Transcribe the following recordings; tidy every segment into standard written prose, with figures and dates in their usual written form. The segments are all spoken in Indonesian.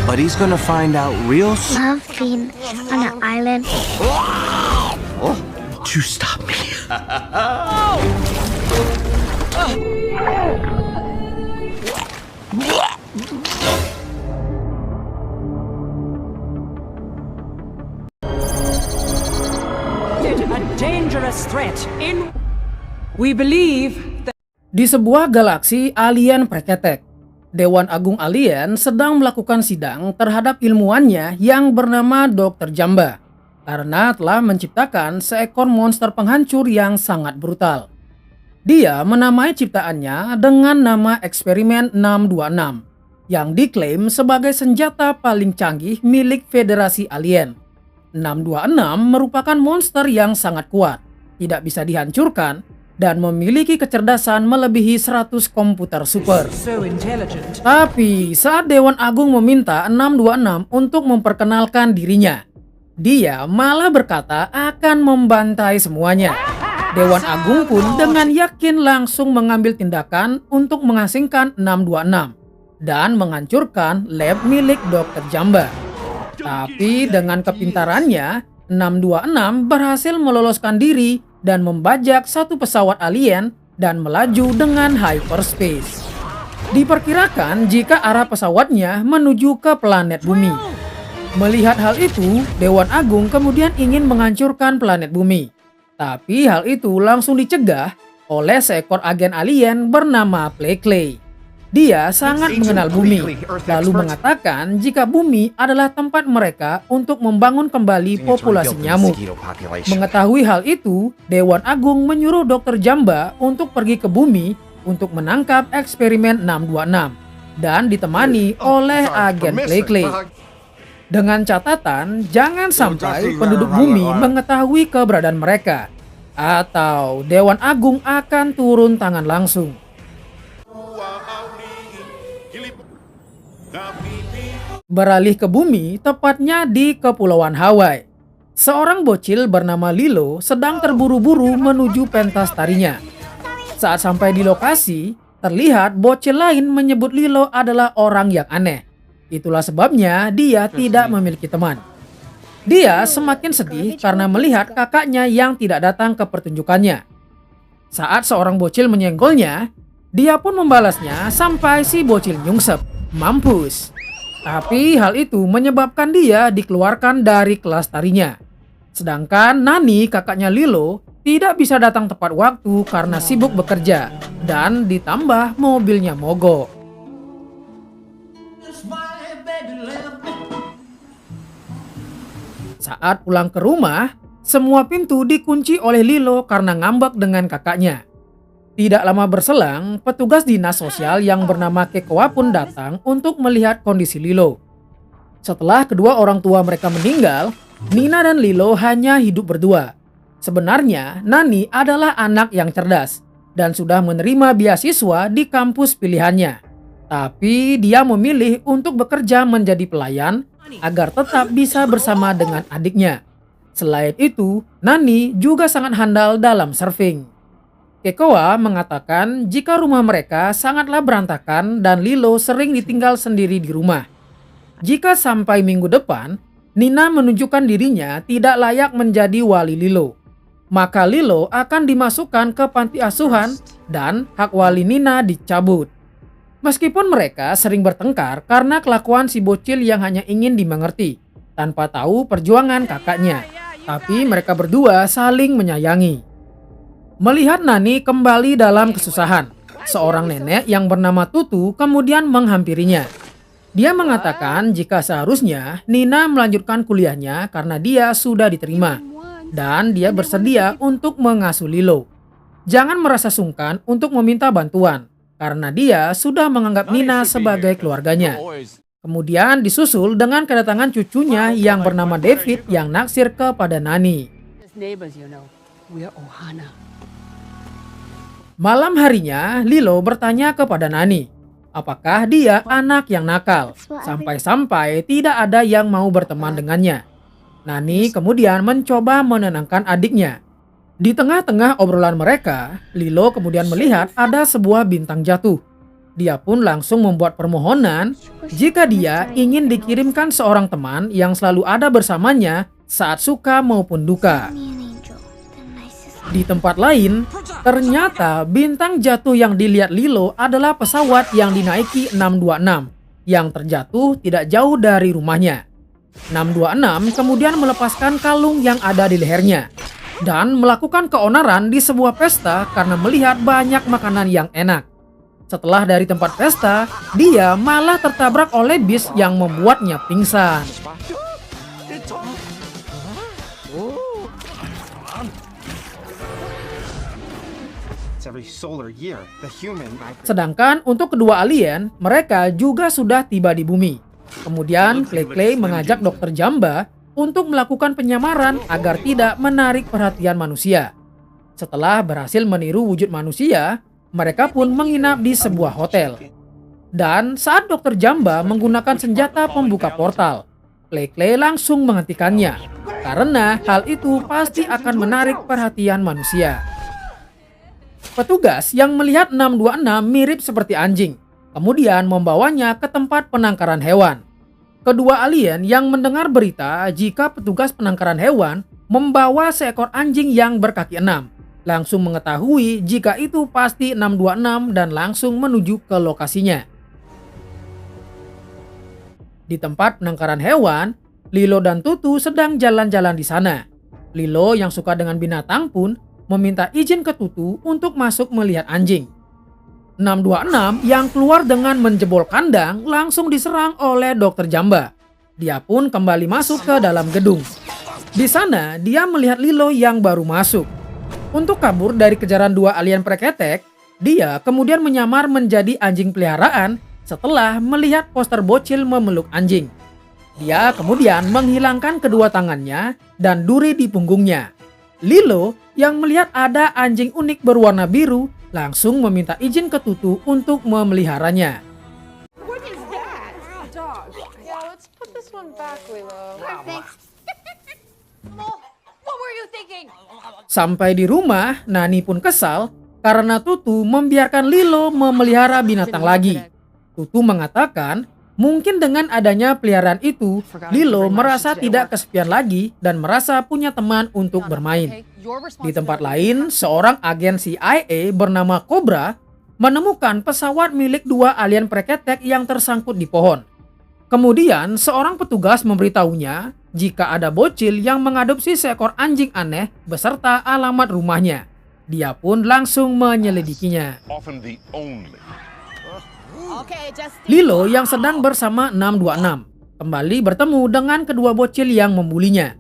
But he's gonna find out real soon. Loving on an island. To stop me. A dangerous threat in. We believe that. Di sebuah galaksi alien Preketek, Dewan Agung Alien sedang melakukan sidang terhadap ilmuwannya yang bernama Dr. Jamba karena telah menciptakan seekor monster penghancur yang sangat brutal. Dia menamai ciptaannya dengan nama Eksperimen 626 yang diklaim sebagai senjata paling canggih milik Federasi Alien. 626 merupakan monster yang sangat kuat, tidak bisa dihancurkan, dan memiliki kecerdasan melebihi 100 komputer super. So intelligent. Tapi saat Dewan Agung meminta 626 untuk memperkenalkan dirinya, dia malah berkata akan membantai semuanya. Dewan Agung pun dengan yakin langsung mengambil tindakan untuk mengasingkan 626 dan menghancurkan lab milik Dr. Jamba. Tapi dengan kepintarannya, 626 berhasil meloloskan diri dan membajak satu pesawat alien dan melaju dengan hyperspace. Diperkirakan jika arah pesawatnya menuju ke planet Bumi. Melihat hal itu, Dewan Agung kemudian ingin menghancurkan planet Bumi. Tapi hal itu langsung dicegah oleh seekor agen alien bernama Clay. Dia sangat mengenal Bumi, lalu mengatakan jika Bumi adalah tempat mereka untuk membangun kembali populasi nyamuk. Mengetahui hal itu, Dewan Agung menyuruh Dr. Jamba untuk pergi ke Bumi untuk menangkap eksperimen 626 dan ditemani oleh agen Clay. Dengan catatan, jangan sampai penduduk Bumi mengetahui keberadaan mereka, atau Dewan Agung akan turun tangan langsung. Beralih ke Bumi, tepatnya di Kepulauan Hawaii. Seorang bocil bernama Lilo sedang terburu-buru menuju pentas tarinya. Saat sampai di lokasi, terlihat bocil lain menyebut Lilo adalah orang yang aneh. Itulah sebabnya dia tidak memiliki teman. Dia semakin sedih karena melihat kakaknya yang tidak datang ke pertunjukannya. Saat seorang bocil menyenggolnya, dia pun membalasnya sampai si bocil nyungsep. Mampus. Tapi hal itu menyebabkan dia dikeluarkan dari kelas tarinya. Sedangkan Nani, kakaknya Lilo, tidak bisa datang tepat waktu karena sibuk bekerja dan ditambah mobilnya mogok. Saat pulang ke rumah, semua pintu dikunci oleh Lilo karena ngambek dengan kakaknya. Tidak lama berselang, petugas dinas sosial yang bernama Kekoa pun datang untuk melihat kondisi Lilo. Setelah kedua orang tua mereka meninggal, Nina dan Lilo hanya hidup berdua. Sebenarnya, Nani adalah anak yang cerdas dan sudah menerima beasiswa di kampus pilihannya. Tapi dia memilih untuk bekerja menjadi pelayan agar tetap bisa bersama dengan adiknya. Selain itu, Nani juga sangat handal dalam surfing. Kekoa mengatakan jika rumah mereka sangatlah berantakan dan Lilo sering ditinggal sendiri di rumah. Jika sampai minggu depan, Nina menunjukkan dirinya tidak layak menjadi wali Lilo, maka Lilo akan dimasukkan ke panti asuhan dan hak wali Nina dicabut. Meskipun mereka sering bertengkar karena kelakuan si bocil yang hanya ingin dimengerti, tanpa tahu perjuangan kakaknya, tapi mereka berdua saling menyayangi. Melihat Nani kembali dalam kesusahan, seorang nenek yang bernama Tutu kemudian menghampirinya. Dia mengatakan jika seharusnya Nina melanjutkan kuliahnya karena dia sudah diterima, dan dia bersedia untuk mengasuh Lilo. Jangan merasa sungkan untuk meminta bantuan, karena dia sudah menganggap Nina sebagai keluarganya. Kemudian disusul dengan kedatangan cucunya yang bernama David yang naksir kepada Nani. Malam harinya, Lilo bertanya kepada Nani, apakah dia anak yang nakal, sampai-sampai tidak ada yang mau berteman dengannya. Nani kemudian mencoba menenangkan adiknya. Di tengah-tengah obrolan mereka, Lilo kemudian melihat ada sebuah bintang jatuh. Dia pun langsung membuat permohonan jika dia ingin dikirimkan seorang teman yang selalu ada bersamanya saat suka maupun duka. Me an angel, the nicest. Di tempat lain, ternyata bintang jatuh yang dilihat Lilo adalah pesawat yang dinaiki 626 yang terjatuh tidak jauh dari rumahnya. 626 kemudian melepaskan kalung yang ada di lehernya dan melakukan keonaran di sebuah pesta karena melihat banyak makanan yang enak. Setelah dari tempat pesta, dia malah tertabrak oleh bis yang membuatnya pingsan. Every solar year, the human Sedangkan untuk kedua alien, mereka juga sudah tiba di bumi. Kemudian Clay mengajak Dr. Jamba untuk melakukan penyamaran agar tidak menarik perhatian manusia. Setelah berhasil meniru wujud manusia, mereka pun menginap di sebuah hotel. Dan saat Dr. Jamba menggunakan senjata pembuka portal, Clay langsung menghentikannya karena hal itu pasti akan menarik perhatian manusia. Petugas yang melihat 626 mirip seperti anjing, kemudian membawanya ke tempat penangkaran hewan. Kedua alien yang mendengar berita jika petugas penangkaran hewan membawa seekor anjing yang berkaki 6, langsung mengetahui jika itu pasti 626 dan langsung menuju ke lokasinya. Di tempat penangkaran hewan, Lilo dan Tutu sedang jalan-jalan di sana. Lilo yang suka dengan binatang pun meminta izin ke Tutu untuk masuk melihat anjing. 626 yang keluar dengan menjebol kandang langsung diserang oleh Dr. Jamba. Dia pun kembali masuk ke dalam gedung. Di sana dia melihat Lilo yang baru masuk. Untuk kabur dari kejaran dua alien preketek, dia kemudian menyamar menjadi anjing peliharaan setelah melihat poster bocil memeluk anjing. Dia kemudian menghilangkan kedua tangannya dan duri di punggungnya. Lilo yang melihat ada anjing unik berwarna biru langsung meminta izin ke Tutu untuk memeliharanya. What is that? Dog. Yeah, let's put this one back, Lilo. Perfect. What were you thinking? Sampai di rumah, Nani pun kesal karena Tutu membiarkan Lilo memelihara binatang lagi. Tutu mengatakan mungkin dengan adanya peliharaan itu, Lilo merasa tidak kesepian lagi dan merasa punya teman untuk bermain. Di tempat lain, seorang agen CIA bernama Cobra menemukan pesawat milik dua alien preketek yang tersangkut di pohon. Kemudian, seorang petugas memberitahunya jika ada bocil yang mengadopsi seekor anjing aneh beserta alamat rumahnya. Dia pun langsung menyelidikinya. Often the only. Lilo yang sedang bersama 626 kembali bertemu dengan kedua bocil yang membulinya.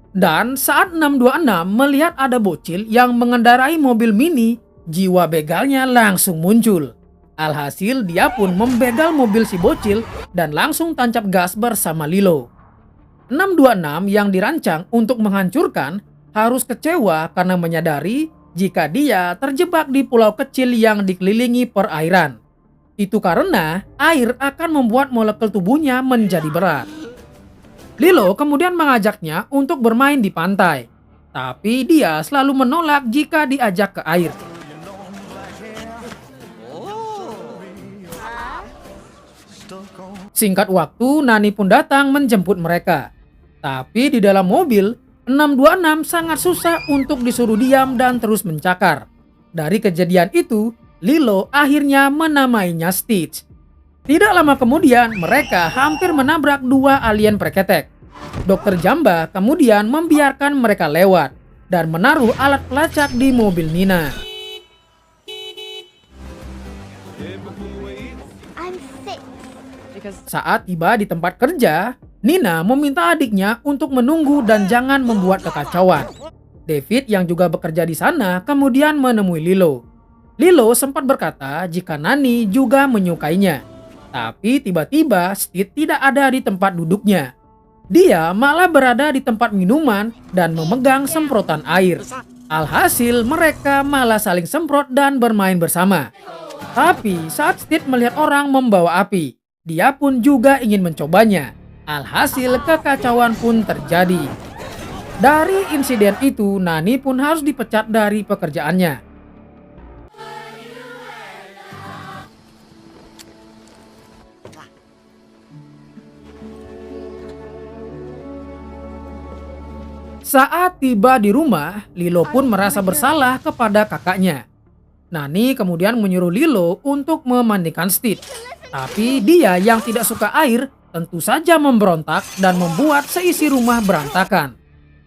Dan saat 626 melihat ada bocil yang mengendarai mobil mini, jiwa begalnya langsung muncul. Alhasil dia pun membegal mobil si bocil dan langsung tancap gas bersama Lilo. 626 yang dirancang untuk menghancurkan harus kecewa karena menyadari jika dia terjebak di pulau kecil yang dikelilingi perairan. Itu karena air akan membuat molekul tubuhnya menjadi berat. Lilo kemudian mengajaknya untuk bermain di pantai, tapi dia selalu menolak jika diajak ke air. Singkat waktu, Nani pun datang menjemput mereka. Tapi di dalam mobil, 626 sangat susah untuk disuruh diam dan terus mencakar. Dari kejadian itu, Lilo akhirnya menamainya Stitch. Tidak lama kemudian, mereka hampir menabrak dua alien preketek. Dr. Jamba kemudian membiarkan mereka lewat dan menaruh alat pelacak di mobil Nina. I'm sick. Saat tiba di tempat kerja, Nina meminta adiknya untuk menunggu dan jangan membuat kekacauan. David yang juga bekerja di sana kemudian menemui Lilo. Lilo sempat berkata jika Nani juga menyukainya. Tapi tiba-tiba Stitch tidak ada di tempat duduknya. Dia malah berada di tempat minuman dan memegang semprotan air. Alhasil mereka malah saling semprot dan bermain bersama. Tapi saat Stitch melihat orang membawa api, dia pun juga ingin mencobanya. Alhasil kekacauan pun terjadi. Dari insiden itu, Nani pun harus dipecat dari pekerjaannya. Saat tiba di rumah, Lilo pun merasa bersalah kepada kakaknya. Nani kemudian menyuruh Lilo untuk memandikan Stitch. Tapi dia yang tidak suka air tentu saja memberontak dan membuat seisi rumah berantakan.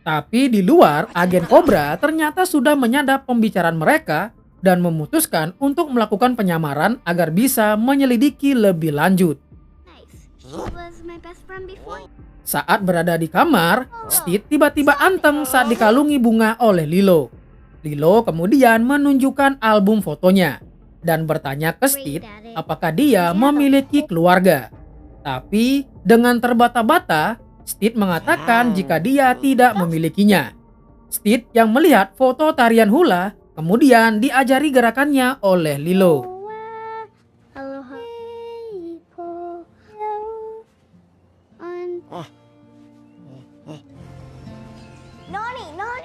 Tapi di luar, agen Cobra ternyata sudah menyadap pembicaraan mereka dan memutuskan untuk melakukan penyamaran agar bisa menyelidiki lebih lanjut. Nice. She was my best friend before. Saat berada di kamar, Stitch tiba-tiba anteng saat dikalungi bunga oleh Lilo. Lilo kemudian menunjukkan album fotonya dan bertanya ke Stitch apakah dia memiliki keluarga. Tapi dengan terbata-bata, Stitch mengatakan jika dia tidak memilikinya. Stitch yang melihat foto tarian hula kemudian diajari gerakannya oleh Lilo. Aloha.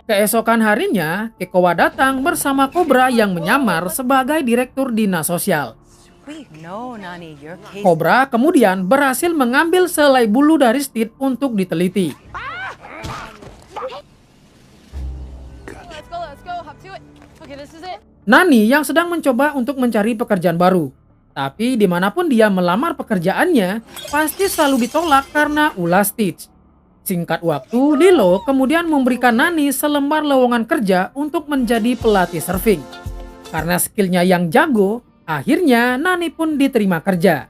Keesokan harinya, Kekoa datang bersama Cobra yang menyamar sebagai direktur dinas sosial. Cobra kemudian berhasil mengambil selai bulu dari Stitch untuk diteliti. Let's go. Hop to it. Okay, this is it. Nani yang sedang mencoba untuk mencari pekerjaan baru. Tapi dimanapun dia melamar pekerjaannya, pasti selalu ditolak karena ulah Stitch. Singkat waktu, Lilo kemudian memberikan Nani selembar lowongan kerja untuk menjadi pelatih surfing. Karena skillnya yang jago, akhirnya Nani pun diterima kerja.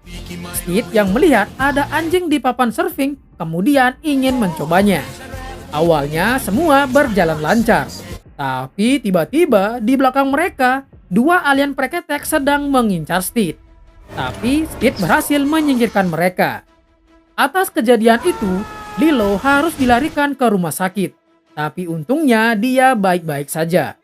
Stitch yang melihat ada anjing di papan surfing, kemudian ingin mencobanya. Awalnya semua berjalan lancar. Tapi tiba-tiba di belakang mereka, dua alien preketek sedang mengincar Stitch. Tapi Stitch berhasil menyingkirkan mereka. Atas kejadian itu, Lilo harus dilarikan ke rumah sakit. Tapi untungnya dia baik-baik saja.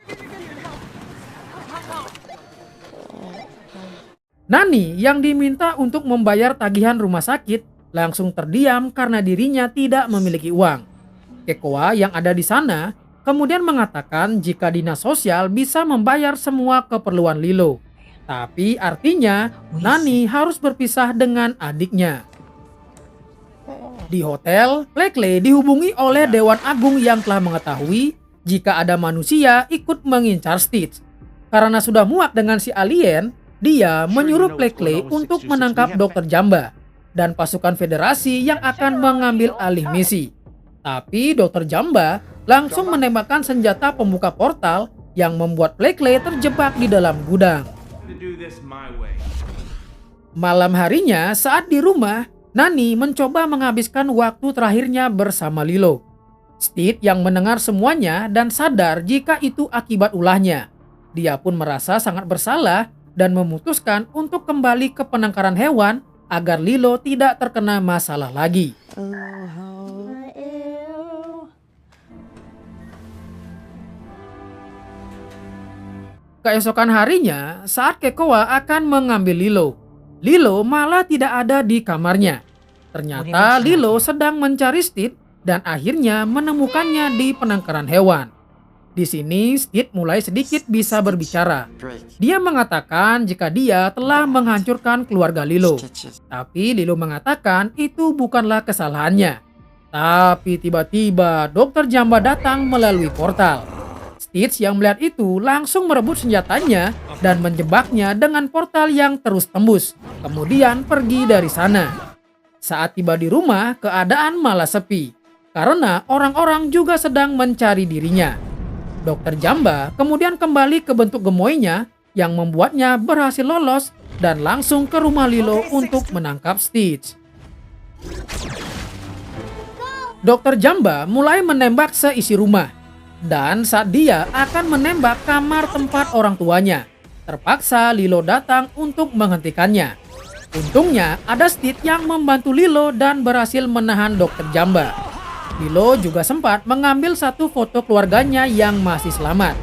Nani yang diminta untuk membayar tagihan rumah sakit langsung terdiam karena dirinya tidak memiliki uang. Kekoa yang ada di sana kemudian mengatakan jika dinas sosial bisa membayar semua keperluan Lilo. Tapi artinya Nani harus berpisah dengan adiknya. Di hotel, Blackley dihubungi oleh Dewan Agung yang telah mengetahui jika ada manusia ikut mengincar Stitch. Karena sudah muak dengan si alien, dia menyuruh Blackley untuk menangkap Dr. Jamba dan pasukan federasi yang akan mengambil alih misi. Tapi Dr. Jamba langsung menembakkan senjata pembuka portal yang membuat Blackley terjebak di dalam gudang. Malam harinya saat di rumah, Nani mencoba menghabiskan waktu terakhirnya bersama Lilo. Stitch yang mendengar semuanya dan sadar jika itu akibat ulahnya. Dia pun merasa sangat bersalah dan memutuskan untuk kembali ke penangkaran hewan agar Lilo tidak terkena masalah lagi. Keesokan harinya, saat Kekoa akan mengambil Lilo, Lilo malah tidak ada di kamarnya. Ternyata Lilo sedang mencari Stitch dan akhirnya menemukannya di penangkaran hewan. Di sini Stitch mulai sedikit bisa berbicara. Dia mengatakan jika dia telah menghancurkan keluarga Lilo. Tapi Lilo mengatakan itu bukanlah kesalahannya. Tapi tiba-tiba Dr. Jamba datang melalui portal. Stitch yang melihat itu langsung merebut senjatanya dan menjebaknya dengan portal yang terus tembus. Kemudian pergi dari sana. Saat tiba di rumah, keadaan malah sepi. Karena orang-orang juga sedang mencari dirinya. Dr. Jamba kemudian kembali ke bentuk gemoynya yang membuatnya berhasil lolos dan langsung ke rumah Lilo untuk menangkap Stitch. Dr. Jamba mulai menembak seisi rumah. Dan saat dia akan menembak kamar tempat orang tuanya, terpaksa Lilo datang untuk menghentikannya. Untungnya ada Stitch yang membantu Lilo dan berhasil menahan Dr. Jamba. Lilo juga sempat mengambil satu foto keluarganya yang masih selamat.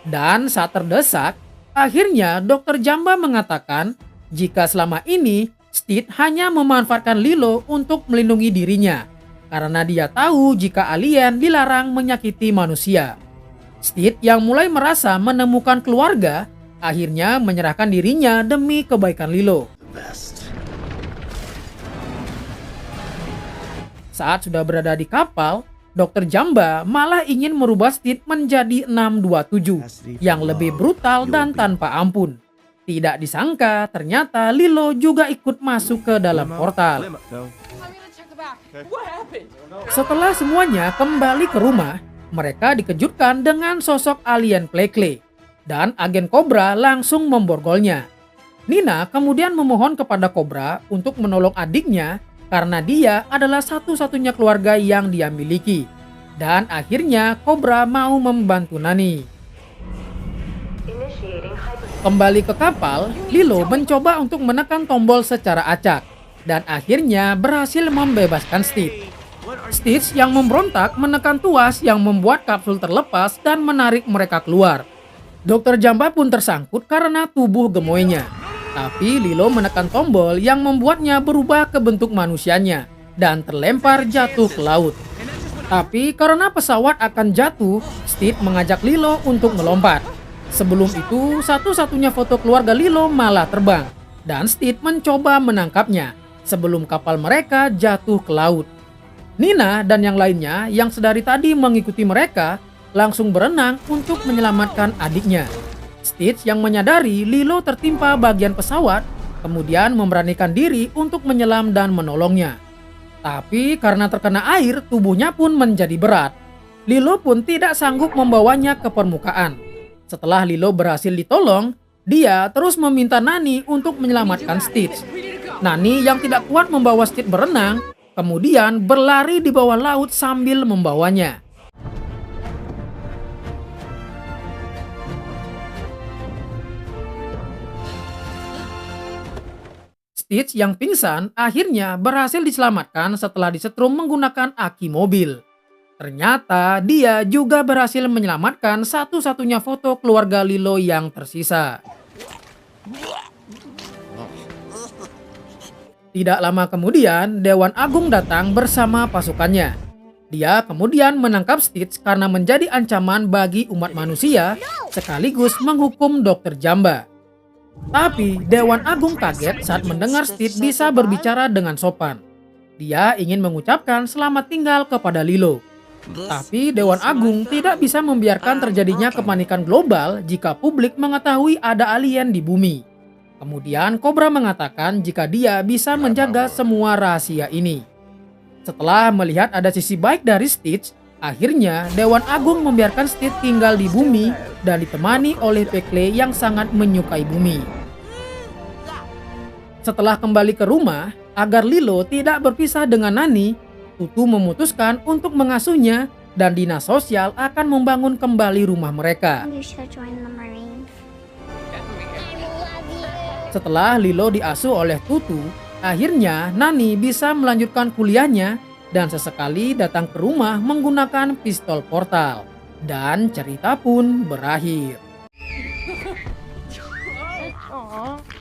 Dan saat terdesak, akhirnya Dr. Jamba mengatakan jika selama ini Stitch hanya memanfaatkan Lilo untuk melindungi dirinya. karena dia tahu jika alien dilarang menyakiti manusia. Steve yang mulai merasa menemukan keluarga akhirnya menyerahkan dirinya demi kebaikan Lilo. Saat sudah berada di kapal, Dr. Jamba malah ingin merubah Steve menjadi 627 yang lebih brutal dan tanpa ampun. Tidak disangka ternyata Lilo juga ikut masuk ke dalam portal. Setelah semuanya kembali ke rumah, mereka dikejutkan dengan sosok alien Plekle dan agen Cobra langsung memborgolnya. Nina kemudian memohon kepada Cobra untuk menolong adiknya karena dia adalah satu-satunya keluarga yang dia miliki. Dan akhirnya Cobra mau membantu Nani. Kembali ke kapal, Lilo mencoba untuk menekan tombol secara acak dan akhirnya berhasil membebaskan Stitch. Stitch yang memberontak menekan tuas yang membuat kapsul terlepas dan menarik mereka keluar. Dr. Jamba pun tersangkut karena tubuh gemoynya. Tapi Lilo menekan tombol yang membuatnya berubah ke bentuk manusianya dan terlempar jatuh ke laut. Tapi karena pesawat akan jatuh, Stitch mengajak Lilo untuk melompat. Sebelum itu, satu-satunya foto keluarga Lilo malah terbang dan Stitch mencoba menangkapnya sebelum kapal mereka jatuh ke laut. Nina dan yang lainnya yang sedari tadi mengikuti mereka langsung berenang untuk menyelamatkan adiknya. Stitch yang menyadari Lilo tertimpa bagian pesawat kemudian memberanikan diri untuk menyelam dan menolongnya. Tapi karena terkena air, tubuhnya pun menjadi berat. Lilo pun tidak sanggup membawanya ke permukaan. Setelah Lilo berhasil ditolong, dia terus meminta Nani untuk menyelamatkan Stitch. Nani yang tidak kuat membawa Stitch berenang, kemudian berlari di bawah laut sambil membawanya. Stitch yang pingsan akhirnya berhasil diselamatkan setelah disetrum menggunakan aki mobil. Ternyata dia juga berhasil menyelamatkan satu-satunya foto keluarga Lilo yang tersisa. Tidak lama kemudian, Dewan Agung datang bersama pasukannya. Dia kemudian menangkap Stitch karena menjadi ancaman bagi umat manusia sekaligus menghukum Dr. Jamba. Tapi Dewan Agung kaget saat mendengar Stitch bisa berbicara dengan sopan. Dia ingin mengucapkan selamat tinggal kepada Lilo. Tapi Dewan Agung tidak bisa membiarkan terjadinya kepanikan global jika publik mengetahui ada alien di bumi. Kemudian Cobra mengatakan jika dia bisa menjaga semua rahasia ini. Setelah melihat ada sisi baik dari Stitch, akhirnya Dewan Agung membiarkan Stitch tinggal di bumi dan ditemani oleh Plekle yang sangat menyukai bumi. Setelah kembali ke rumah, agar Lilo tidak berpisah dengan Nani, Tutu memutuskan untuk mengasuhnya dan dinas sosial akan membangun kembali rumah mereka. You should join the Marines. Setelah Lilo diasuh oleh Tutu, akhirnya Nani bisa melanjutkan kuliahnya dan sesekali datang ke rumah menggunakan pistol portal. Dan cerita pun berakhir. Aw.